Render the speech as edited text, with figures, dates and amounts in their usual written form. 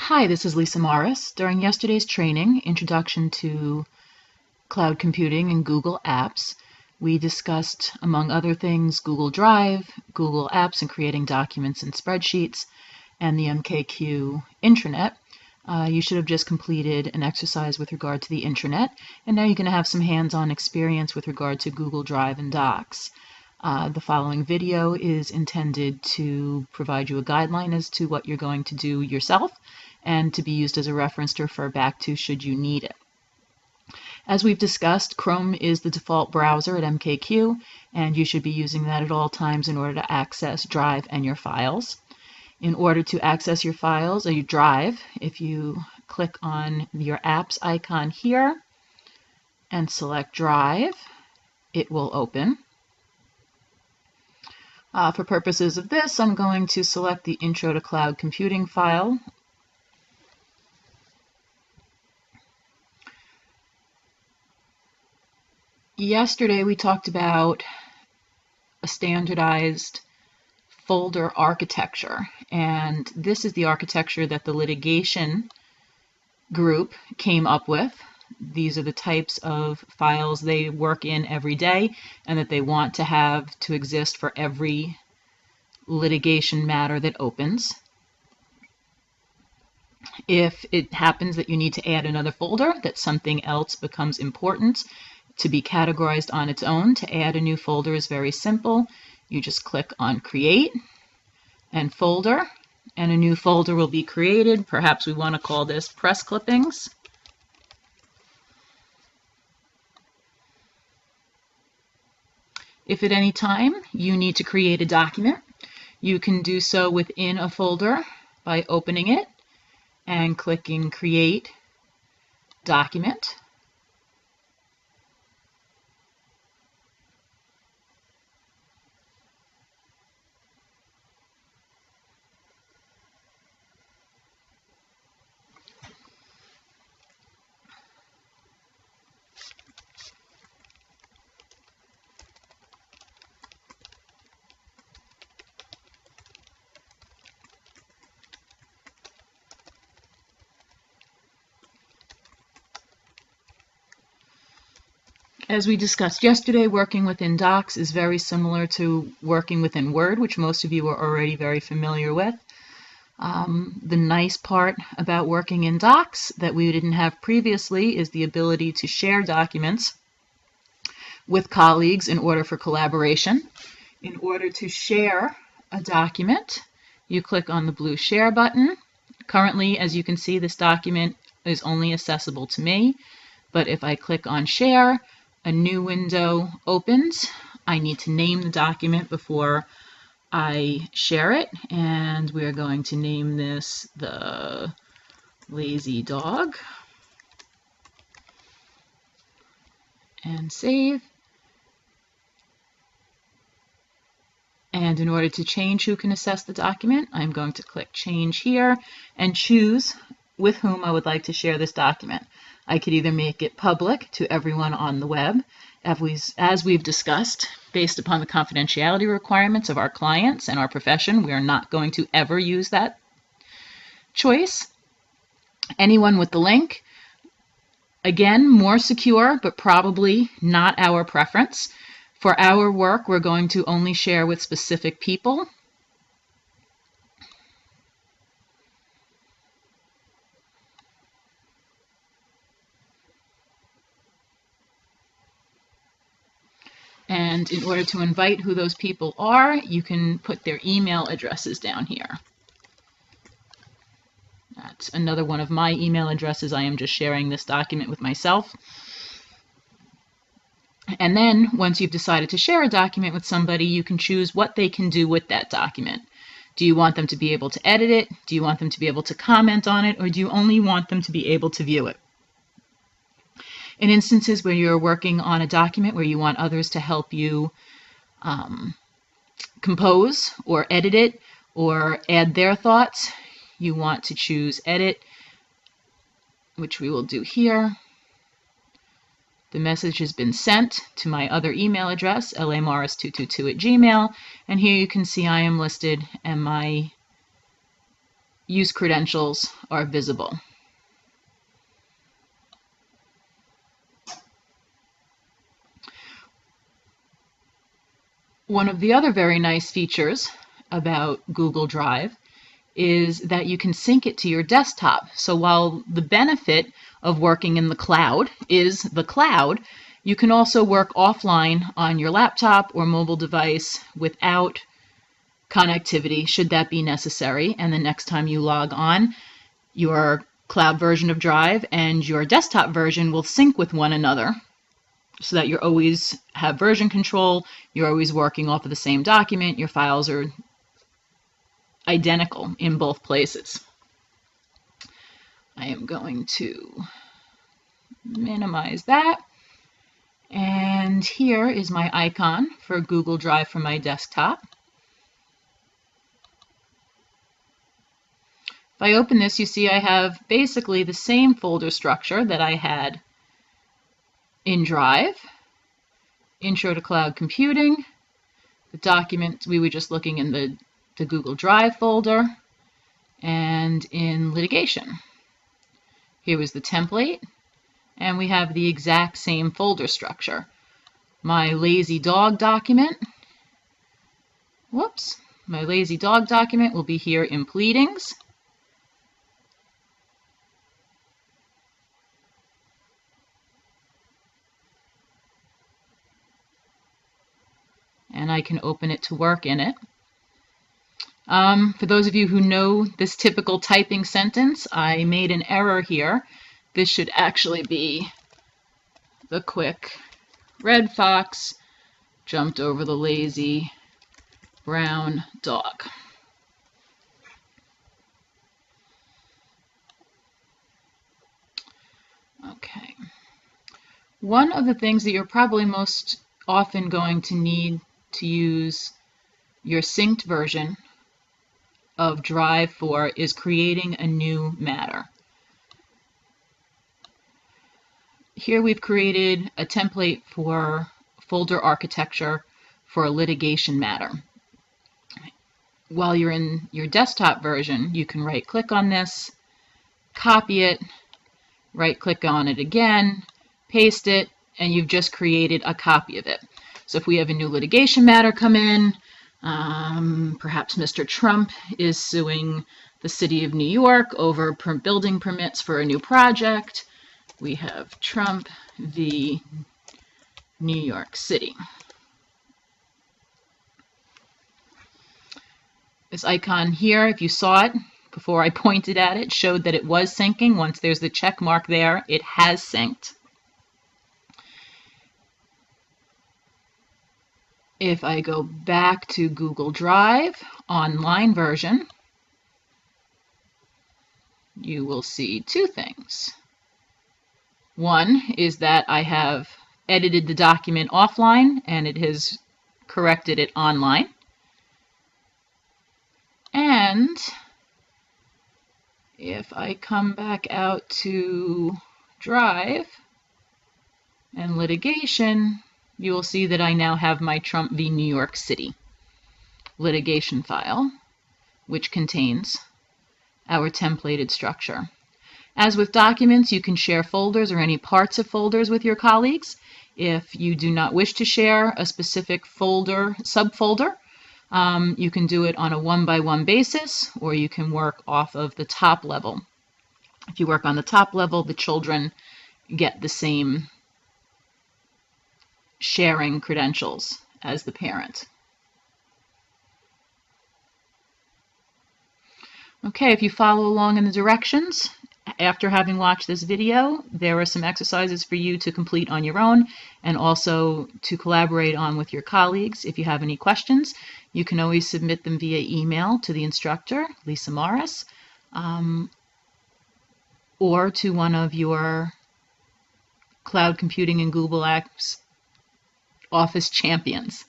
Hi, this is Lisa Morris. During yesterday's training, Introduction to Cloud Computing and Google Apps, we discussed, among other things, Google Drive, Google Apps and creating documents and spreadsheets, and the MKQ intranet. You should have just completed an exercise with regard to the intranet, and now you're going to have some hands-on experience with regard to Google Drive and Docs. The following video is intended to provide you a guideline as to what you're going to do yourself and to be used as a reference to refer back to should you need it. As we've discussed, Chrome is the default browser at MKQ, and you should be using that at all times in order to access Drive and your files. In order to access your files or your Drive, if you click on your apps icon here and select Drive, it will open. For purposes of this, I'm going to select the Intro to Cloud Computing file. Yesterday we talked about a standardized folder architecture, and this is the architecture that the litigation group came up with. These are the types of files they work in every day and that they want to have to exist for every litigation matter that opens. If it happens that you need to add another folder, that something else becomes important to be categorized on its own, to add a new folder is very simple. You just click on Create and Folder, and a new folder will be created. Perhaps we want to call this Press Clippings. If at any time you need to create a document, you can do so within a folder by opening it and clicking Create Document. As we discussed yesterday, working within Docs is very similar to working within Word, which most of you are already very familiar with. The nice part about working in Docs that we didn't have previously is the ability to share documents with colleagues in order for collaboration. In order to share a document, you click on the blue Share button. Currently, as you can see, this document is only accessible to me, but if I click on Share, a new window opens. I need to name the document before I share it, and we're going to name this the Lazy Dog, and save. And in order to change who can access the document, I'm going to click Change here and choose with whom I would like to share this document. I could either make it public to everyone on the web, as we've discussed, based upon the confidentiality requirements of our clients and our profession. We are not going to ever use that choice. Anyone with the link, again, more secure, but probably not our preference. For our work, we're going to only share with specific people. And in order to invite who those people are, you can put their email addresses down here. That's another one of my email addresses. I am just sharing this document with myself. And then once you've decided to share a document with somebody, you can choose what they can do with that document. Do you want them to be able to edit it? Do you want them to be able to comment on it? Or do you only want them to be able to view it? In instances where you're working on a document where you want others to help you compose or edit it or add their thoughts, you want to choose Edit, which we will do here. The message has been sent to my other email address, lamorris222@gmail.com, and here you can see I am listed and my use credentials are visible. One of the other very nice features about Google Drive is that you can sync it to your desktop. So while the benefit of working in the cloud is the cloud, you can also work offline on your laptop or mobile device without connectivity, should that be necessary. And the next time you log on, your cloud version of Drive and your desktop version will sync with one another, so that you always have version control, you're always working off of the same document, your files are identical in both places. I am going to minimize that. And here is my icon for Google Drive for my desktop. If I open this, you see I have basically the same folder structure that I had in Drive. Intro to Cloud Computing, the document we were just looking in the Google Drive folder, and in litigation. Here was the template, and we have the exact same folder structure. My lazy dog document, my lazy dog document will be here in pleadings. And I can open it to work in it. For those of you who know this typical typing sentence, I made an error here. This should actually be the quick red fox jumped over the lazy brown dog. Okay. One of the things that you're probably most often going to need to use your synced version of Drive for is creating a new matter. Here we've created a template for folder architecture for a litigation matter. While you're in your desktop version, you can right-click on this, copy it, right-click on it again, paste it, and you've just created a copy of it. So if we have a new litigation matter come in, perhaps Mr. Trump is suing the city of New York over building permits for a new project. We have Trump v. New York City. This icon here, if you saw it before I pointed at it, showed that it was syncing. Once there's the check mark there, it has synced. If I go back to Google Drive, online version, you will see two things. One is that I have edited the document offline and it has corrected it online. And if I come back out to Drive and litigation, you will see that I now have my Trump v. New York City litigation file, which contains our templated structure. As with documents, you can share folders or any parts of folders with your colleagues. If you do not wish to share a specific folder, subfolder, you can do it on a one-by-one basis, or you can work off of the top level. If you work on the top level, the children get the same sharing credentials as the parent. Okay, if you follow along in the directions, after having watched this video, there are some exercises for you to complete on your own and also to collaborate on with your colleagues. If you have any questions, you can always submit them via email to the instructor, Lisa Morris, or to one of your cloud computing and Google Apps office champions.